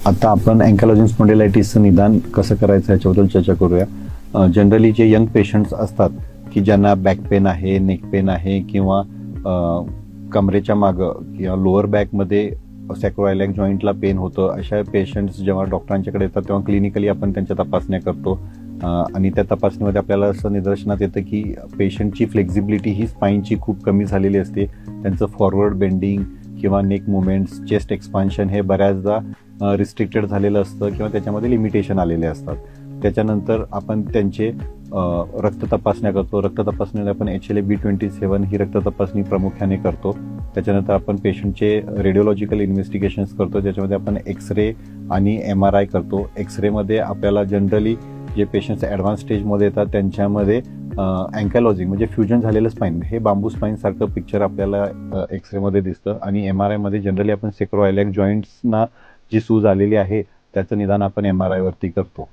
आता आपण अँकायलोजिंग स्पॉन्डिलायटिसचं निदान कसं करायचं याच्याबद्दल चर्चा करूया. जनरली जे यंग पेशंट्स असतात की ज्यांना बॅक पेन आहे, नेक पेन आहे किंवा कमरेच्या मागं किंवा लोअर बॅकमध्ये सॅक्रोइलियाक जॉईंटला पेन होतं, अशा पेशंट्स जेव्हा डॉक्टरांच्याकडे येतात तेव्हा क्लिनिकली आपण त्यांच्या तपासण्या करतो आणि त्या तपासणीमध्ये आपल्याला असं निदर्शनात येतं की पेशंटची फ्लेक्झिबिलिटी ही स्पाईनची खूप कमी झालेली असते. त्यांचं फॉरवर्ड बेंडिंग किंवा नेक मुवमेंट्स, चेस्ट एक्सपान्शन हे बऱ्याचदा रिस्ट्रिक्टेड झालेलं असतं किंवा त्याच्यामध्ये लिमिटेशन आलेले असतात. त्याच्यानंतर आपण त्यांचे रक्त तपासण्या करतो. रक्त तपासणीमध्ये आपण HLA-B27 ही रक्त तपासणी प्रामुख्याने करतो. त्याच्यानंतर आपण पेशंटचे रेडिओलॉजिकल इन्व्हेस्टिगेशन्स करतो, ज्याच्यामध्ये आपण एक्सरे आणि MRI करतो. एक्सरेमध्ये आपल्याला जनरली जे पेशंट्स ॲडव्हान्स स्टेजमध्ये येतात त्यांच्यामध्ये अँकायलॉजिंग म्हणजे फ्युजन झालेलं स्पाईन, हे बांबू स्पाईनसारखं पिक्चर आपल्याला एक्सरेमध्ये दिसतं आणि MRIमध्ये जनरली आपण सॅक्रोइलियाक जॉईंट्सना जी सूज आलेली आहे त्याचं निदान आपण MRI वरती करतो.